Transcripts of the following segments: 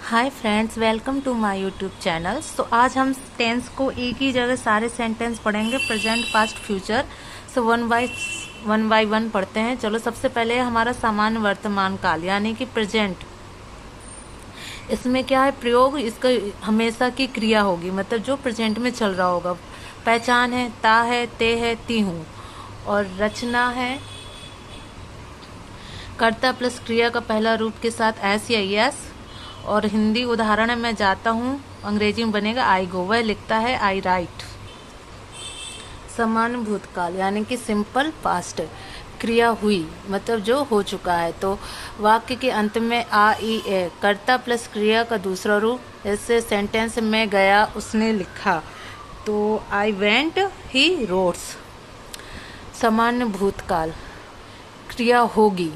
Hi friends, welcome to my YouTube channel. तो आज हम टेंस को एक ही जगह सारे सेंटेंस पढ़ेंगे, present, past, future. So one by one पढ़ते हैं। चलो, सबसे पहले हमारा सामान्य वर्तमान काल यानी कि प्रेजेंट। इसमें क्या है, प्रयोग इसका हमेशा की क्रिया होगी, मतलब जो प्रेजेंट में चल रहा होगा। पहचान है, ता है, ते है, ती हूँ। और रचना है कर्ता प्लस क्रिया का पहला रूप के साथ एस या यस। और हिंदी उदाहरण है मैं जाता हूँ, अंग्रेजी में बनेगा आई गो, वह लिखता है आई राइट। सामान्य भूतकाल यानी कि सिंपल पास्ट, क्रिया हुई मतलब जो हो चुका है। तो वाक्य के अंत में आ ई ए, कर्ता प्लस क्रिया का दूसरा रूप। जैसे सेंटेंस में गया, उसने लिखा, तो आई वेंट, ही रोट्स। सामान्य भूतकाल, क्रिया होगी।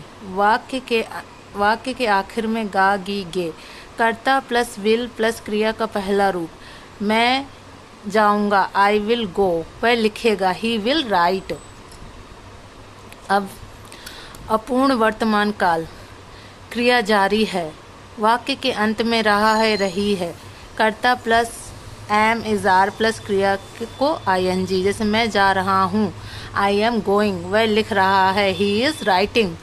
वाक्य के आखिर में गा गी गे, कर्ता प्लस विल प्लस क्रिया का पहला रूप। मैं जाऊंगा, आई विल गो, वह लिखेगा, ही विल राइट। अब अपूर्ण वर्तमान काल, क्रिया जारी है। वाक्य के अंत में रहा है, रही है, कर्ता plus am is are plus क्रिया को आईएनजी। जैसे मैं जा रहा हूँ, आई एम गोइंग, वह लिख रहा है, ही इज राइटिंग।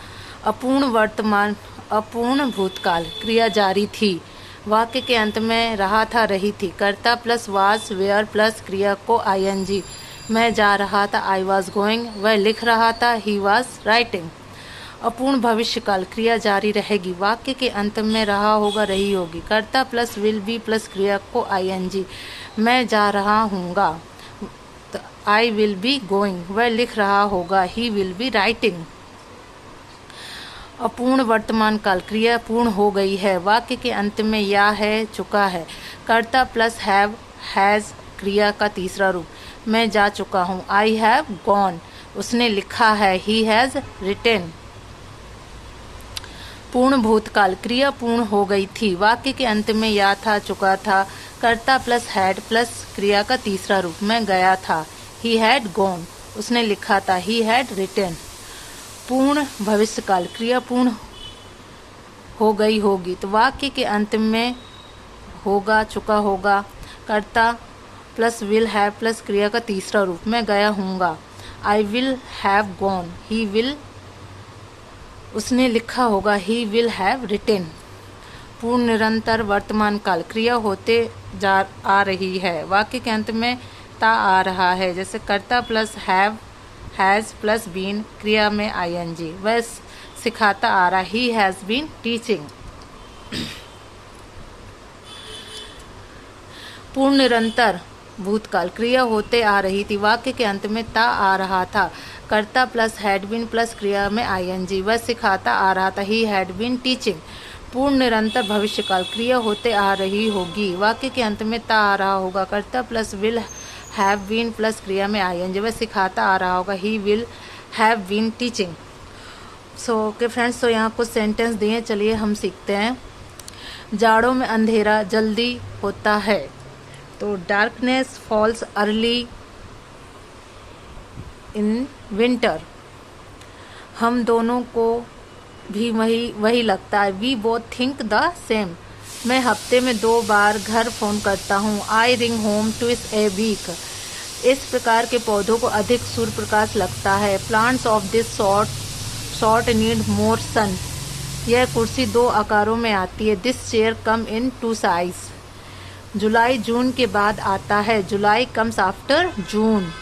अपूर्ण भूतकाल, क्रिया जारी थी। वाक्य के अंत में रहा था, रही थी, कर्ता प्लस वाज वेयर प्लस क्रिया को आईएनजी। मैं जा रहा था, आई वाज गोइंग, वह लिख रहा था, ही वाज राइटिंग। अपूर्ण भविष्यकाल, क्रिया जारी रहेगी। वाक्य के अंत में रहा होगा, रही होगी, कर्ता प्लस विल बी प्लस क्रिया को आईएनजी। मैं जा रहा हूँगा, आई विल बी गोइंग, वह लिख रहा होगा, ही विल बी राइटिंग। अपूर्ण वर्तमान काल, क्रिया पूर्ण हो गई है। वाक्य के अंत में या है, चुका है, कर्ता प्लस हैव हैज क्रिया का तीसरा रूप। मैं जा चुका हूँ, आई हैव गॉन, उसने लिखा है, ही हैज रिटेन। पूर्ण भूतकाल, क्रिया पूर्ण हो गई थी। वाक्य के अंत में या था, चुका था, कर्ता प्लस हैड प्लस क्रिया का तीसरा रूप। मैं गया था, ही हैड गॉन, उसने लिखा था, ही हैड रिटेन। पूर्ण भविष्यकाल, क्रिया पूर्ण हो गई होगी। तो वाक्य के अंत में होगा, चुका होगा, कर्ता प्लस विल हैव प्लस क्रिया का तीसरा रूप। मैं गया हूँगा, I will have gone, he will, उसने लिखा होगा, ही विल हैव रिटेन। पूर्ण निरंतर वर्तमान काल, क्रिया होते आ रही है। वाक्य के अंत में ता आ रहा है। जैसे कर्ता plus have has plus been, क्रिया में आईएनजी, वह सिखाता आ रहा, ही हैज़ बीन टीचिंग। पूर्ण निरंतर भूतकाल, क्रिया होते आ रही थी। वाक्य के अंत में ता आ रहा था, कर्ता प्लस हैड बीन प्लस क्रिया में आईएनजी, वह सिखाता आ रहा था, ही हैड बीन टीचिंग। पूर्ण निरंतर भविष्यकाल, क्रिया होते आ रही होगी। वाक्य के अंत में ता आ रहा होगा, कर्ता plus will have been plus क्रिया में आईएनजी, वह सिखाता आ रहा होगा, he will have been teaching. So okay friends, तो यहाँ कुछ सेंटेंस दिए, चलिए हम सीखते हैं। जाड़ों में अंधेरा जल्दी होता है, तो darkness falls early in winter. हम दोनों को भी वही लगता है, we both think the same. मैं हफ्ते में 2 बार घर फ़ोन करता हूँ, I ring home twice a week. इस प्रकार के पौधों को अधिक सूर्य प्रकाश लगता है, plants of this sort need more sun. यह कुर्सी 2 आकारों में आती है, this chair come in 2 size. जुलाई जून के बाद आता है, जुलाई कम्स आफ्टर जून।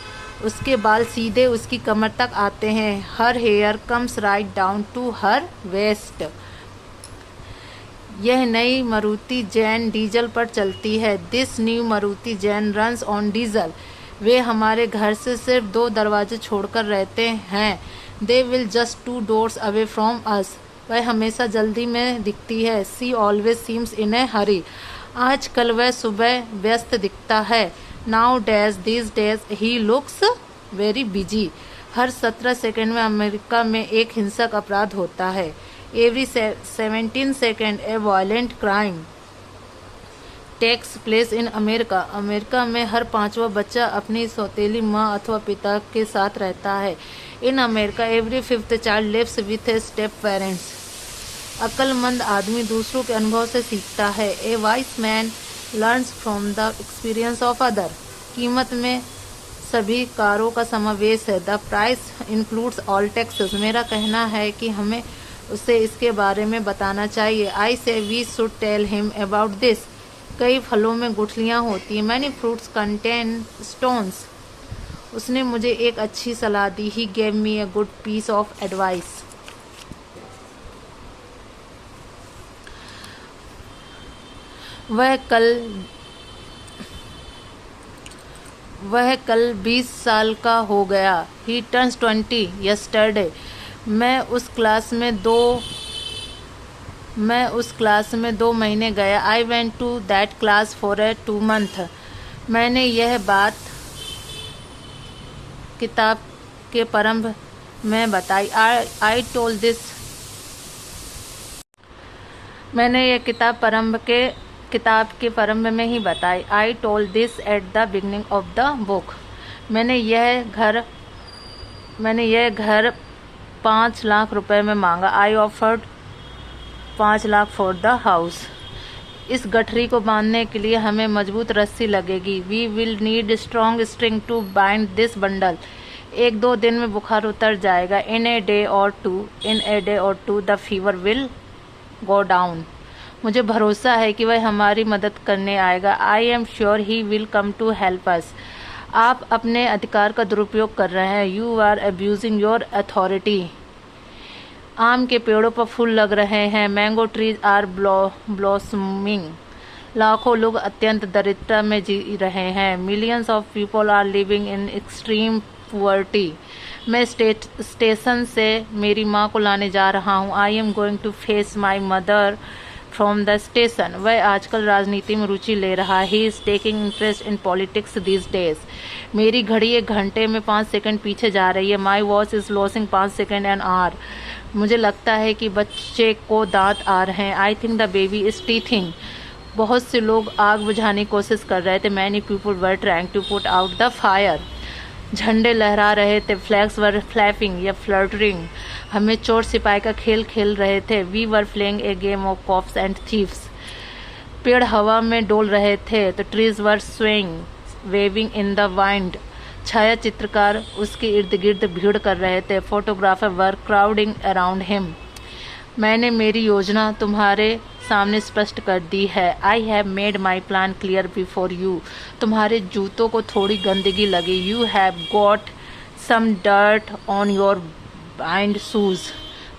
उसके बाल सीधे उसकी कमर तक आते हैं, her hair comes right down to her waist. यह नई मारुति जैन डीजल पर चलती है, this new Maruti Zen runs on diesel. वे हमारे घर से सिर्फ 2 दरवाजे छोड़कर रहते हैं, they will just 2 doors away from us. वह हमेशा जल्दी में दिखती है, सी ऑलवेज सीम्स इन ए हरी। आजकल वह सुबह व्यस्त दिखता है, now days this days he looks very busy. हर 17 सेकंड में अमेरिका में एक हिंसक अपराध होता है, every 17 second a violent crime takes place in America. America में हर 5वां बच्चा अपनी सौतेली माँ अथवा पिता के साथ रहता है। In America every 5th child lives with a step parents. अक्लमंद आदमी दूसरों के अनुभव से सीखता है। A wise man learns from the experience of other. कीमत में सभी कारों का समावेश है। The price includes all taxes. मेरा कहना है कि हमें उसे इसके बारे में बताना चाहिए। I say we should tell him about this. कई फलों में गुठलियाँ होती हैं। Many fruits contain stones. उसने मुझे एक अच्छी सलाह दी। He gave me a good piece of advice. वह कल 20 साल का हो गया। He turns 20 yesterday. मैं उस क्लास में 2 महीने गया। I went to that class for a 2 month। मैंने यह बात किताब के प्रारंभ में बताई। I told this. मैंने यह किताब के प्रारंभ में ही बताई। I told this at the beginning of the book. मैंने यह घर 5 लाख रुपए में मांगा। I offered 5 lakh for the house. इस गठरी को बांधने के लिए हमें मजबूत रस्सी लगेगी। We will need strong string to bind this bundle. 1-2 दिन में बुखार उतर जाएगा। In a day or two the fever will go down. मुझे भरोसा है कि वह हमारी मदद करने आएगा। I am sure he will come to help us. आप अपने अधिकार का दुरुपयोग कर रहे हैं। You are abusing your authority. आम के पेड़ों पर फूल लग रहे हैं। Mango trees are blossoming. लाखों लोग अत्यंत दरिद्रता में जी रहे हैं। Millions of people are living in extreme poverty. मैं स्टेशन से मेरी माँ को लाने जा रहा हूँ। I am going to face my mother from the station. वह आजकल राजनीति में रुचि ले रहा है। He is taking interest in politics these days. मेरी घड़ी 1 घंटे में 5 सेकंड पीछे जा रही है। My watch is losing 5 second an hour. मुझे लगता है कि बच्चे को दांत आ रहे हैं। I think the baby is teething. बहुत से लोग आग बुझाने की कोशिश कर रहे थे। Many people were trying to put out the fire. झंडे लहरा रहे थे। फ्लैग्स वर फ्लैपिंग या फ्लटरिंग। हमें चोर सिपाही का खेल खेल रहे थे। We were playing a game of cops and thieves. पेड़ हवा में डोल रहे थे। तो trees were swaying waving in the wind. छाया चित्रकार उसके इर्द गिर्द भीड़ कर रहे थे। Photographer were crowding around him. मैंने मेरी योजना तुम्हारे सामने स्पष्ट कर दी है। I have made my plan clear before you. तुम्हारे जूतों को थोड़ी गंदगी लगी। You have got some dirt on your bind shoes.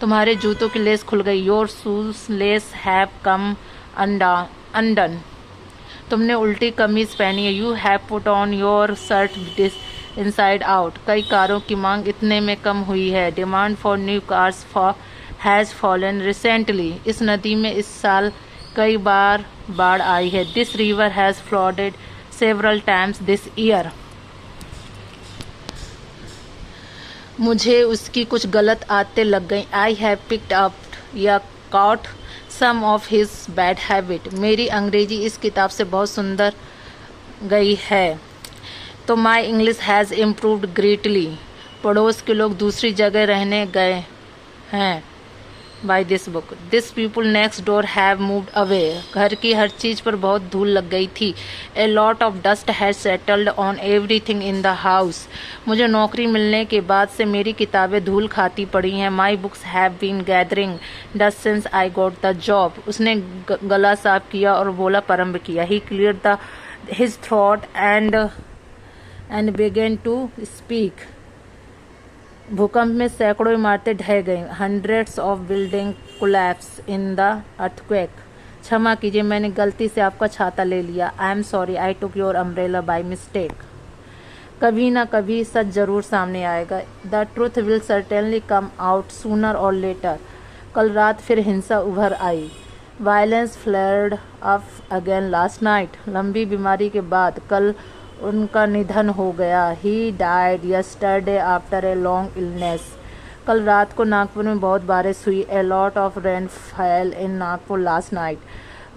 तुम्हारे जूतों की लेस खुल गई। Your shoes lace have come undone. तुमने उल्टी कमीज पहनी है। You have put on your shirt inside out. कई कारों की मांग इतने में कम हुई है। Demand for new cars has fallen recently. इस नदी में इस साल कई बार बाढ़ आई है। This river has flooded several times this year. मुझे उसकी कुछ गलत आदतें लग गई। आई हैव पिक्ड अप या caught some of his bad habit. मेरी अंग्रेजी इस किताब से बहुत सुंदर गई है। तो my English has improved greatly. पड़ोस के लोग दूसरी जगह रहने गए हैं। By this book this people next door have moved away. घर की हर चीज़ पर बहुत धूल लग गई थी। ए lot of dust has settled on everything in the house. मुझे नौकरी मिलने के बाद से मेरी किताबें धूल खाती पड़ी हैं। My books have been gathering dust since I got the job. उसने गला साफ किया और बोला प्रारंभ किया। He clear the his throat and began to speak. भूकंप में सैकड़ों इमारतें ढह गईं। Hundreds of building collapse in the earthquake. क्षमा कीजिए, मैंने गलती से आपका छाता ले लिया। I am sorry, I took your umbrella by mistake. कभी ना कभी सच जरूर सामने आएगा। The truth will certainly come out sooner और लेटर। कल रात फिर हिंसा उभर आई। Violence flared up again last night. लंबी बीमारी के बाद कल उनका निधन हो गया। He died yesterday after a long illness. कल रात को नागपुर में बहुत बारिश हुई। A lot of rain fell in Nagpur last night.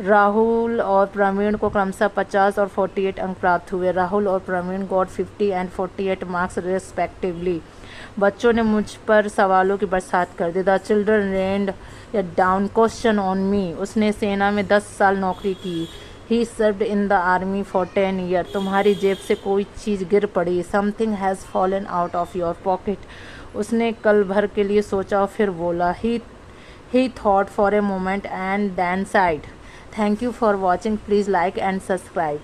Rahul और प्रवीण को क्रमशः 50 और 48 अंक प्राप्त हुए। राहुल और Praveen got 50 and 48 marks respectively. बच्चों ने मुझ पर सवालों की बरसात कर दी। The children rained down question on me. उसने सेना में 10 साल नौकरी की। He served in the army for 10 year. तुम्हारी जेब से कोई चीज़ गिर पड़ी। Something has fallen out of your pocket. उसने कल भर के लिए सोचा और फिर बोला। He thought for a moment and then sighed. Thank you for watching. Please like and subscribe.